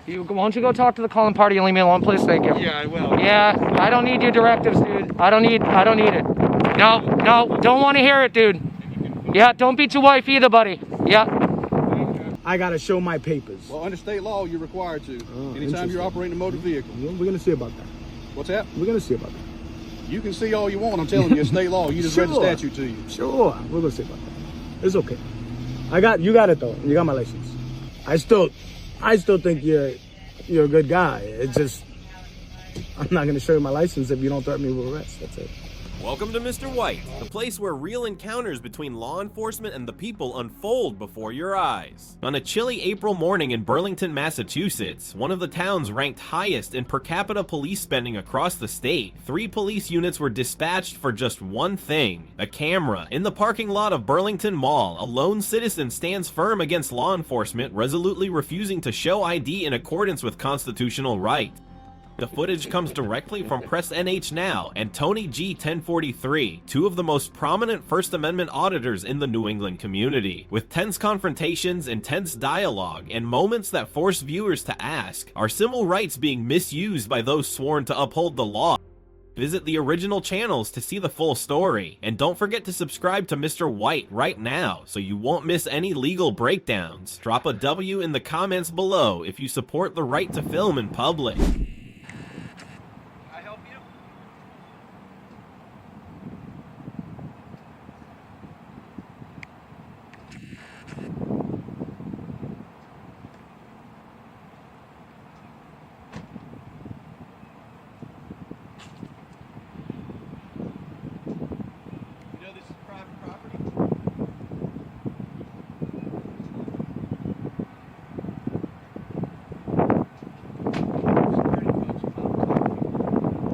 Why don't you go talk to the calling party and leave me alone, please? Thank you. Yeah, I will. Yeah, I don't need your directives, dude. I don't need it. No, don't want to hear it, dude. Yeah, don't beat your wife either, buddy. Yeah. I gotta show my papers. Well, under state law, you're required to. Anytime you're operating a motor vehicle. We're gonna see about that. What's that? We're gonna see about that. You can see all you want. I'm telling you, it's state law. You just read the statute to you. Sure, we're gonna see about that. It's okay. You got it though. You got my license. I still think you're a good guy. It's just I'm not gonna show you my license if you don't threaten me with arrest. That's it. Welcome to Mr. White, the place where real encounters between law enforcement and the people unfold before your eyes. On a chilly April morning in Burlington, Massachusetts, one of the towns ranked highest in per capita police spending across the state, 3 police units were dispatched for just one thing: a camera. In the parking lot of Burlington Mall, a lone citizen stands firm against law enforcement, resolutely refusing to show ID in accordance with constitutional right. The footage comes directly from Press NH Now and Tony G. 1043, 2 of the most prominent First Amendment auditors in the New England community. With tense confrontations, intense dialogue, and moments that force viewers to ask, are civil rights being misused by those sworn to uphold the law? Visit the original channels to see the full story, and don't forget to subscribe to Mr. White right now so you won't miss any legal breakdowns. Drop a W in the comments below if you support the right to film in public.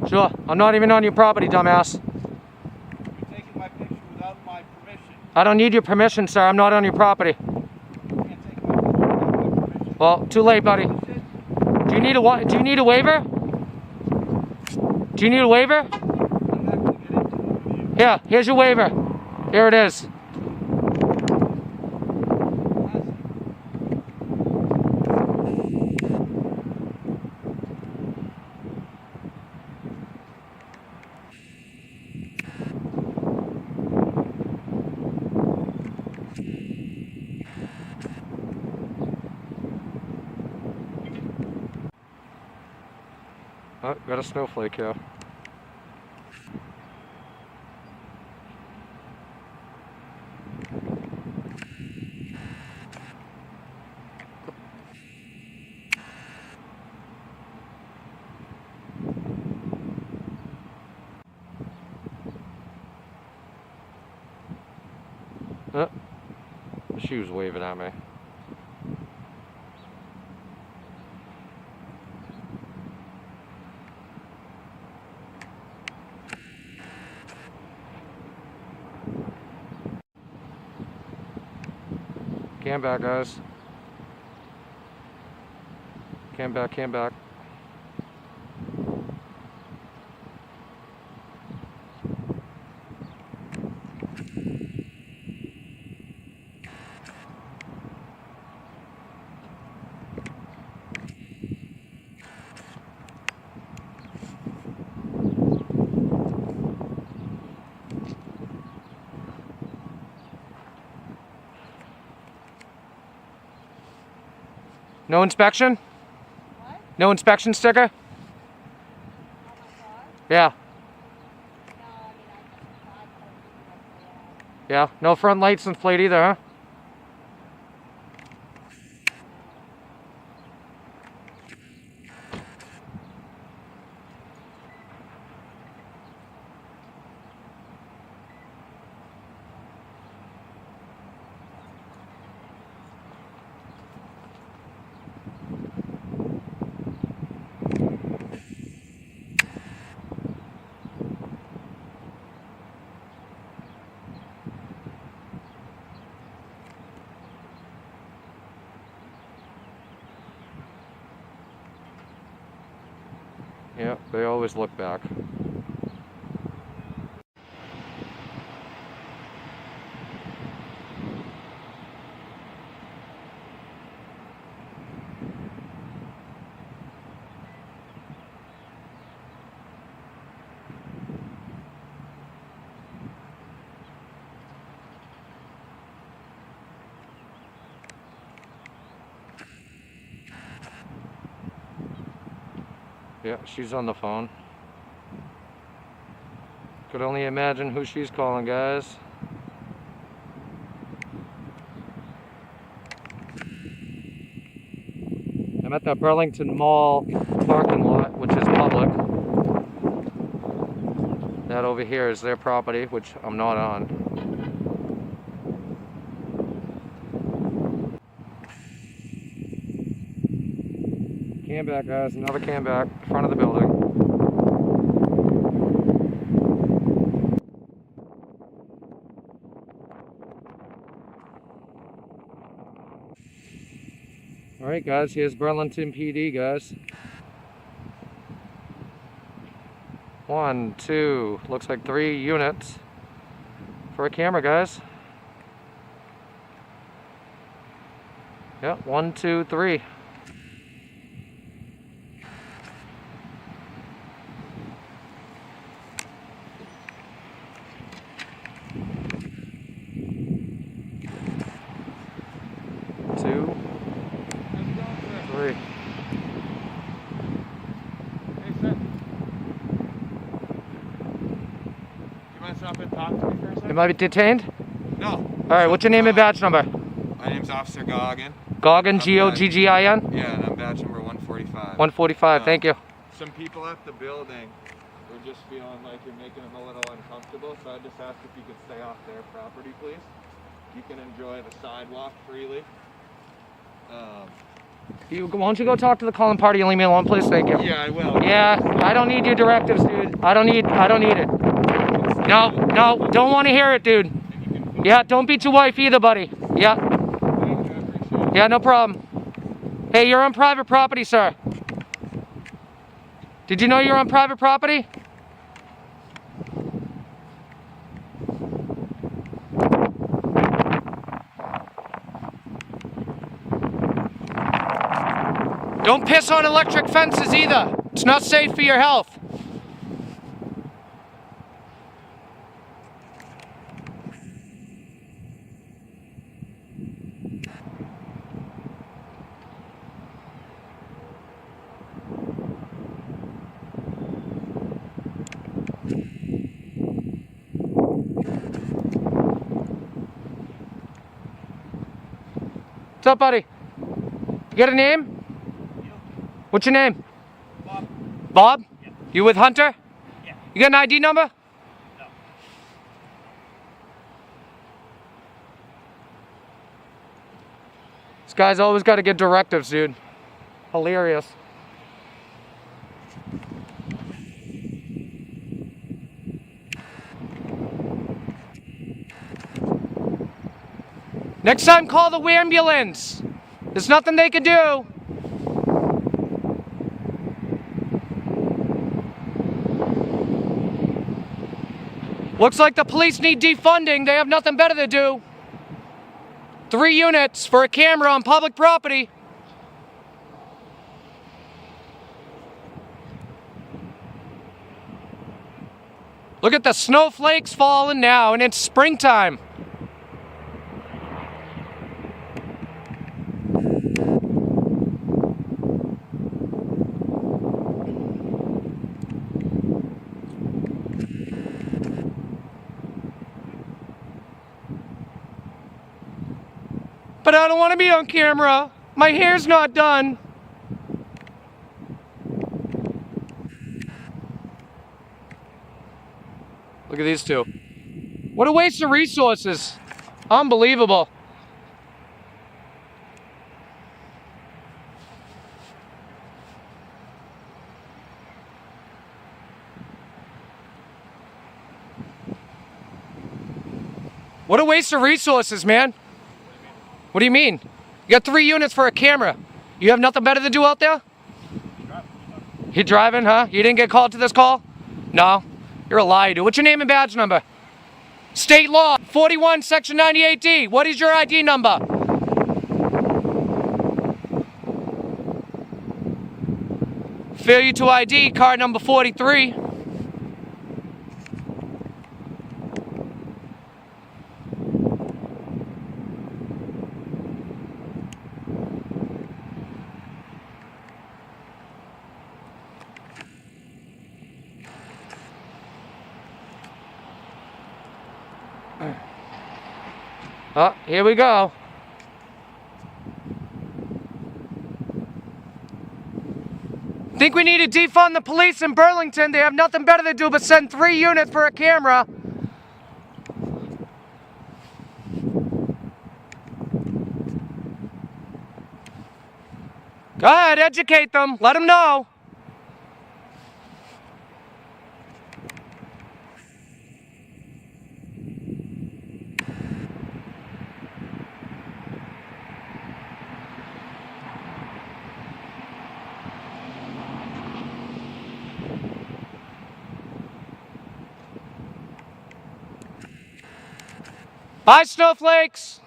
Sure, I'm not even on your property, dumbass. You're taking my picture without my permission. I don't need your permission, sir. I'm not on your property. You can't take my picture without my permission. Well, too late, buddy. Do you need a waiver? Do you need a waiver? I'm not going to get into it with you. Here, here's your waiver. Here it is. Oh, got a snowflake here. She was waving at me. Cam back, guys. Cam back, cam back. No inspection? What? No inspection sticker? On my car? Yeah. No, I mean, I just tried to Yeah. No front lights and plate either, huh? Yeah, they always look back. Yeah, she's on the phone. Could only imagine who she's calling, guys. I'm at the Burlington Mall parking lot, which is public. That over here is their property, which I'm not on. Cam back, guys. Another cam back. Front of the building. Alright guys, here's Burlington PD, guys. 1, 2, looks like 3 units for a camera, guys. Yeah, 1, 2, 3. Two, 3. Hey, sir. You mind stopping and talk to me for a second? Am I detained? No. Alright, what's your name and badge number? My name's Officer Goggin. Goggin, Goggin? Yeah, and I'm badge number 145. 145, thank you. Some people at the building were just feeling like you're making them a little uncomfortable, so I just asked if you could stay off their property, please. You can enjoy the sidewalk freely. Why don't you go talk to the calling party and leave me alone, please? Thank you. Yeah, I will. Yeah, I don't need your directives, dude. I don't need it. No, don't want to hear it, dude. Yeah, don't beat your wife either, buddy. Yeah. Yeah, no problem. Hey, you're on private property, sir. Did you know you're on private property? Don't piss on electric fences either. It's not safe for your health. What's up, buddy? You got a name? What's your name? Bob. Bob? Yeah. You with Hunter? Yeah. You got an ID number? No. This guy's always got to get directives, dude. Hilarious. Next time, call the ambulance. There's nothing they can do. Looks like the police need defunding. They have nothing better to do. 3 units for a camera on public property. Look at the snowflakes falling now, and it's springtime. But I don't want to be on camera. My hair's not done. Look at these two. What a waste of resources. Unbelievable. What a waste of resources, man. What do you mean? You got 3 units for a camera. You have nothing better to do out there? You driving, huh? You didn't get called to this call? No? You're a liar, dude. What's your name and badge number? State law, 41, section 98D. What is your ID number? Failure to ID, card number 43. Oh, here we go. Think we need to defund the police in Burlington. They have nothing better to do but send 3 units for a camera. Go ahead, educate them. Let them know. Bye, snowflakes.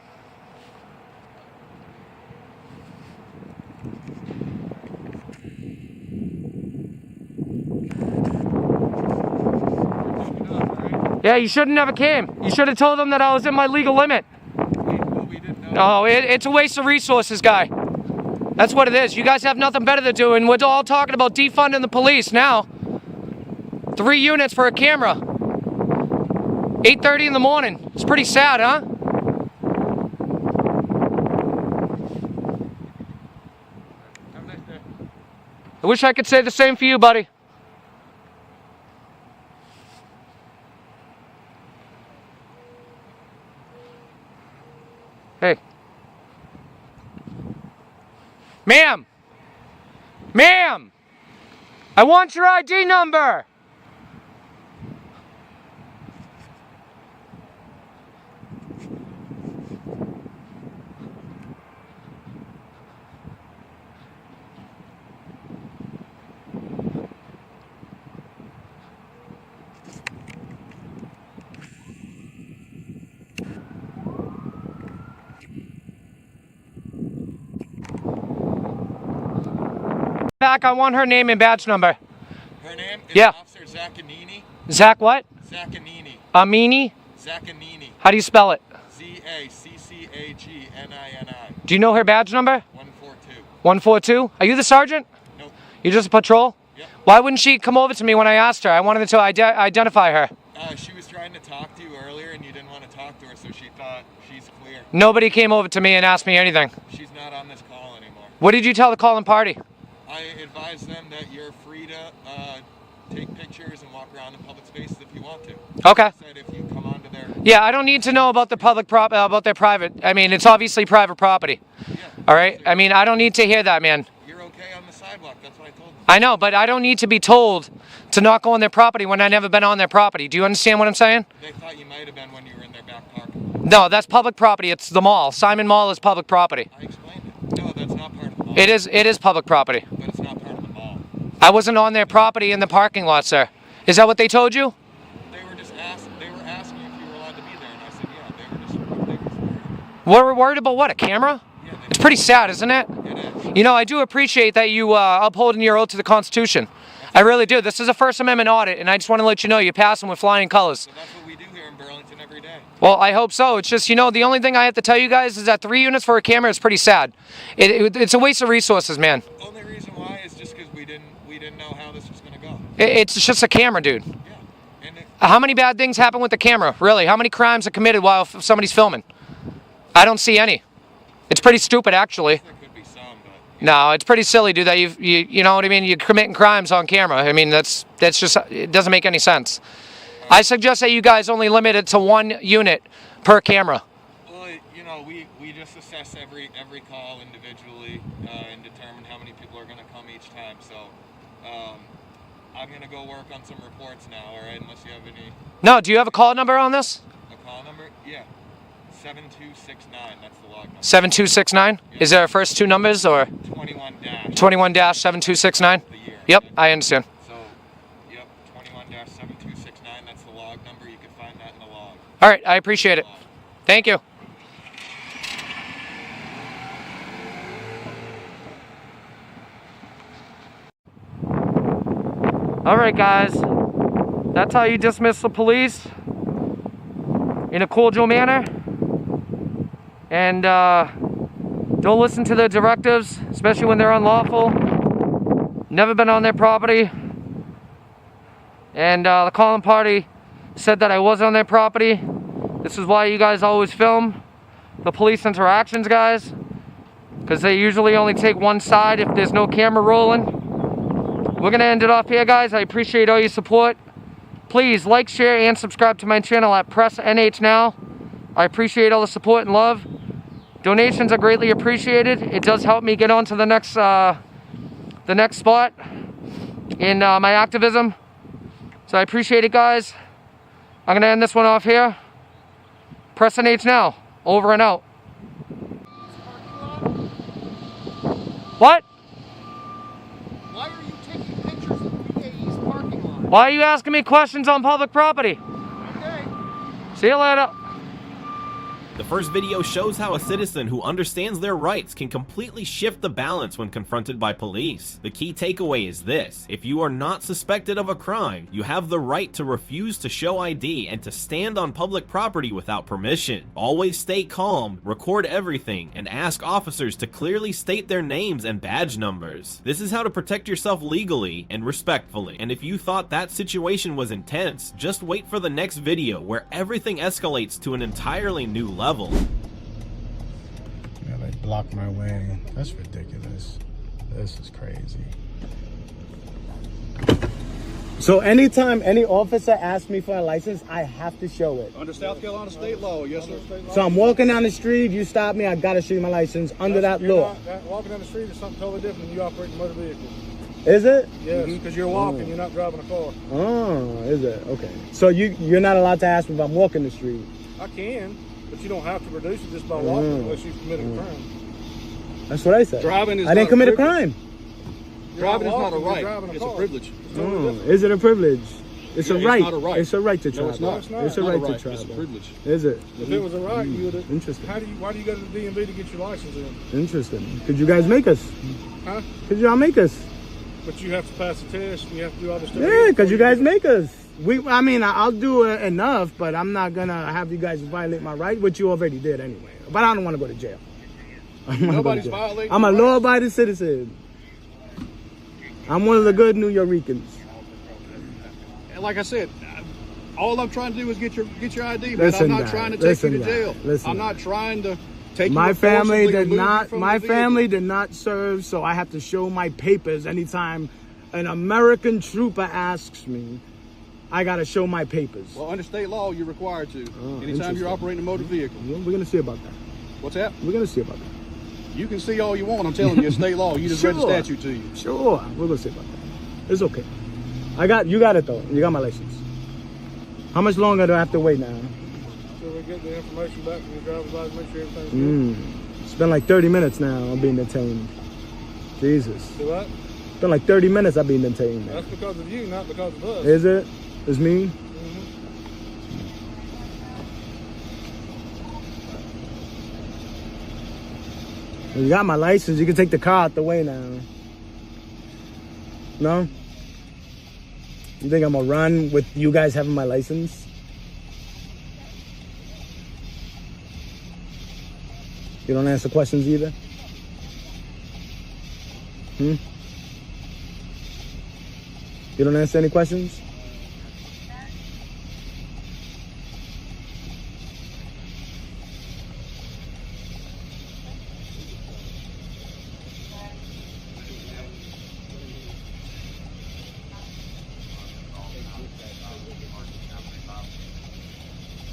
Yeah, you should have never came. You should have told them that I was in my legal limit. We didn't know. No, it's a waste of resources, guy. That's what it is. You guys have nothing better to do, and we're all talking about defunding the police now. 3 units for a camera. 8:30 in the morning. It's pretty sad, huh? Have a nice day. I wish I could say the same for you, buddy. Hey. Ma'am! Ma'am! I want your ID number! Back, I want her name and badge number. Her name is Yeah. Officer Zaccanini. Zach what? Zaccanini. Amini? Zaccanini. How do you spell it? Z-A-C-C-A-G-N-I-N-I. Do you know her badge number? 142. 142? Are you the sergeant? Nope. You're just a patrol? Yep. Why wouldn't she come over to me when I asked her? I wanted to identify her. She was trying to talk to you earlier and you didn't want to talk to her, so she thought she's clear. Nobody came over to me and asked me anything. She's not on this call anymore. What did you tell the calling party? I advise them that you're free to take pictures and walk around in public spaces if you want to. Okay. Said if you come onto their... Yeah, I don't need to know about the public about their private. I mean, it's obviously private property. Yeah. All right? I mean, I don't need to hear that, man. You're okay on the sidewalk, that's what I told them. I know, but I don't need to be told to not go on their property when I've never been on their property. Do you understand what I'm saying? They thought you might have been when you were in their back park. No, that's public property. It's the mall. Simon Mall is public property. I explained it. No, that's not part of the mall. It is public property. But it's not part of the mall. I wasn't on their property in the parking lot, sir. Is that what they told you? They were just asking if you were allowed to be there, and I said, yeah, they were worried. We're worried about what, a camera? Yeah, It's pretty sad, isn't it? it is. You know, I do appreciate that you upholding your oath to the Constitution. I really do. This is a First Amendment audit, and I just want to let you know you're passing with flying colors. So that's what we do here in Burlington every day. Well, I hope so. It's just, you know, the only thing I have to tell you guys is that 3 units for a camera is pretty sad. It's a waste of resources, man. Only reason why is just because we didn't know how this was going to go. It's just a camera, dude. Yeah. And How many bad things happen with the camera? Really? How many crimes are committed while somebody's filming? I don't see any. It's pretty stupid, actually. there could be some, but No, it's pretty silly, dude. That you know what I mean? You're committing crimes on camera. I mean, that's just, it doesn't make any sense. I suggest that you guys only limit it to 1 unit per camera. well, you know, we just assess every call individually and determine how many people are going to come each time. So I'm going to go work on some reports now, all right? Unless you have any No, do you have a call number on this? a call number? Yeah, 7269. That's the log number. 7269? Is there first 2 numbers or 21 21-7269? the year. Yep, I understand. So, yep, 21-7269. That's the log number. You can find that in the log. All right, I appreciate it. Thank you. All right, guys. That's how you dismiss the police in a cordial manner. And don't listen to their directives, especially when they're unlawful. Never been on their property. And the calling party said that I was on their property. This is why you guys always film. the police interactions, guys, because they usually only take one side if there's no camera rolling. We're gonna end it off here, guys. I appreciate all your support. Please like, share, and subscribe to my channel at Press NH Now. I appreciate all the support and love. Donations are greatly appreciated. It does help me get on to the next spot in my activism. So I appreciate it, guys. I'm gonna end this one off here. Press NH Now. Over and out. What? Why are you taking pictures of VAE's parking lot? Why are you asking me questions on public property? Okay. See you later. The first video shows how a citizen who understands their rights can completely shift the balance when confronted by police. The key takeaway is this: if you are not suspected of a crime, you have the right to refuse to show ID and to stand on public property without permission. Always stay calm, record everything, and ask officers to clearly state their names and badge numbers. This is how to protect yourself legally and respectfully. And if you thought that situation was intense, just wait for the next video where everything escalates to an entirely new level. Yeah, they blocked my way. That's ridiculous. This is crazy. So anytime any officer asks me for a license, I have to show it. Under South Carolina state law, yes, sir. So I'm walking down the street, you stop me, I gotta show you my license under that law. Walking down the street is something totally different than you operating a motor vehicle. Is it? Yes, because you're walking, you're not driving a car. Oh, is it? Okay. So you're not allowed to ask me if I'm walking the street. I can, but you don't have to produce it just by walking unless you've committed a crime. That's what I said. Driving is I didn't not a commit a privilege. crime. Driving is not a walking, you're right. driving a It's a car. privilege. It's totally different. Is it a privilege? It's Yeah, a it's right. not a right. It's a right to No, travel. it's not. It's not. It's a Not right a to right. travel. It's a privilege. Is it? If it was a right, you would have. Interesting. Why do you go to the DMV to get your license in? Interesting. Could you guys make us? Huh? Could y'all make us? But you have to pass the test and you have to do all this stuff. Yeah, because you guys make us. I mean, I'll do enough, but I'm not gonna have you guys violate my right, which you already did anyway. But I don't want to go to jail. I don't wanna go to Nobody's jail. violating I'm a your rights. law-abiding citizen. I'm one of the good New Yorkers. And like I said, all I'm trying to do is get your ID, man. Listen, I'm not Dad. trying to take Listen, you to Dad. jail. Listen, I'm not Dad. trying to take My you family forcibly did remove you not. from My the vehicle. family did not serve, so I have to show my papers anytime an American trooper asks me. I gotta show my papers. Well, under state law, you're required to. Anytime interesting. you're operating a motor vehicle. We're gonna see about that. What's that? We're gonna see about that. You can see all you want. I'm telling you, it's state law. You just read the Sure. statute to you. Sure, we're gonna see about that. It's okay. You got it though. You got my license. How much longer do I have to wait now? So we get the information back from your driver's license, make sure everything's good. It's been like 30 minutes now. I'm being detained. Jesus. Do what? It's been like 30 minutes I've been detained. That's because of you, not because of us. Is it? It's me? You got my license. You can take the car out the way now. No? You think I'm gonna run with you guys having my license? You don't answer questions either? You don't answer any questions?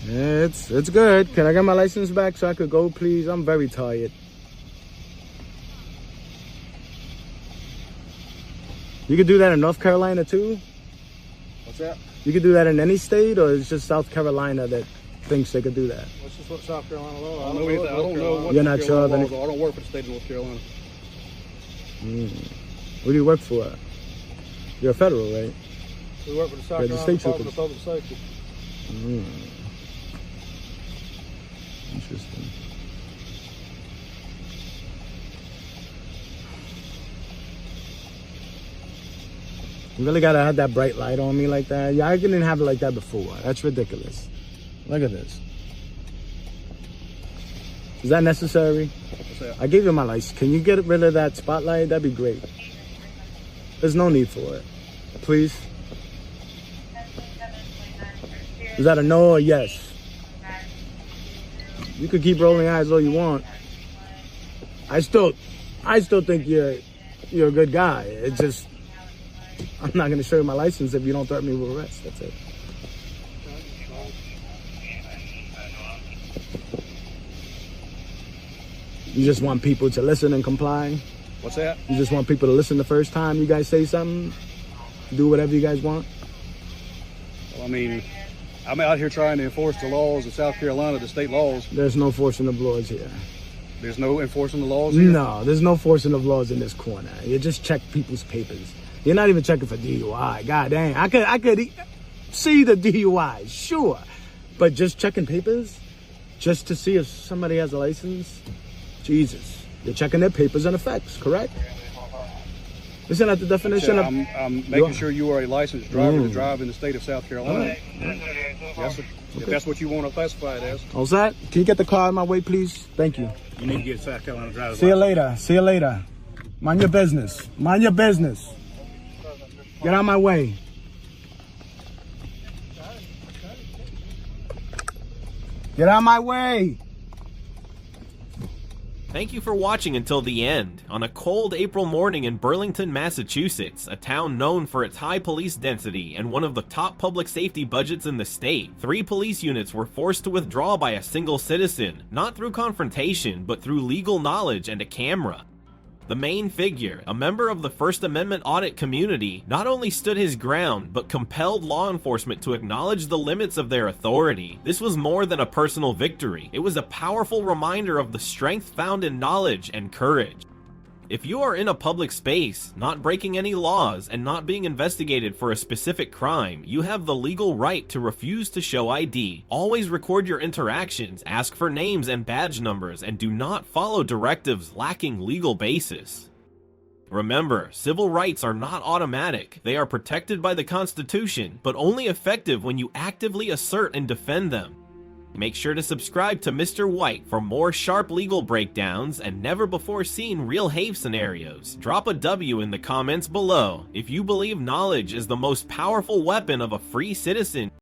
Yeah, it's good. Can I get my license back so I could go, please? I'm very tired. You could do that in North Carolina too? What's that? You could do that in any state, or it's just South Carolina that thinks they could do that? That's just what South Carolina law. I don't know anything. I don't know what You're North not sure of Carolina any- laws are. I don't work for the state of North Carolina. What do you work for? You're a federal, right? We work for the South Yeah, the Carolina state Department of troopers. Public Safety. Interesting. You really gotta have that bright light on me like that? Yeah, I didn't have it like that before. That's ridiculous. Look at this. Is that necessary? What's that? I gave you my license. Can you get rid of that spotlight? That'd be great. There's no need for it. Please. Is that a no or yes? You could keep rolling eyes all you want. I still think you're a good guy. It's just, I'm not gonna show you my license if you don't threaten me with arrest. That's it. You just want people to listen and comply? What's that? You just want people to listen the first time you guys say something? Do whatever you guys want? Well, I mean, I'm out here trying to enforce the laws of South Carolina, the state laws. There's no forcing of laws here. There's no enforcing the laws here? No, there's no forcing of laws in this corner. You just check people's papers. You're not even checking for DUI. God dang, I could see the DUI, sure. But just checking papers? Just to see if somebody has a license? Jesus. You're checking their papers and effects, correct? Isn't that the definition of... I'm making sure you are a licensed driver to drive in the state of South Carolina. Yes, sir. If that's what you want to classify it as. How's that? Can you get the car out of my way, please? Thank you. You need to get South Carolina driver's See you license. later. See you later. Mind your business. Mind your business. Get out of my way. Get out of my way. Thank you for watching until the end. On a cold April morning in Burlington, Massachusetts, a town known for its high police density and one of the top public safety budgets in the state, 3 police units were forced to withdraw by a single citizen, not through confrontation, but through legal knowledge and a camera. The main figure, a member of the First Amendment Audit community, not only stood his ground, but compelled law enforcement to acknowledge the limits of their authority. This was more than a personal victory. It was a powerful reminder of the strength found in knowledge and courage. If you are in a public space, not breaking any laws, and not being investigated for a specific crime, you have the legal right to refuse to show ID. Always record your interactions, ask for names and badge numbers, and do not follow directives lacking legal basis. Remember, civil rights are not automatic. They are protected by the Constitution, but only effective when you actively assert and defend them. Make sure to subscribe to Mr. White for more sharp legal breakdowns and never before seen real HAVE scenarios. Drop a W in the comments below if you believe knowledge is the most powerful weapon of a free citizen.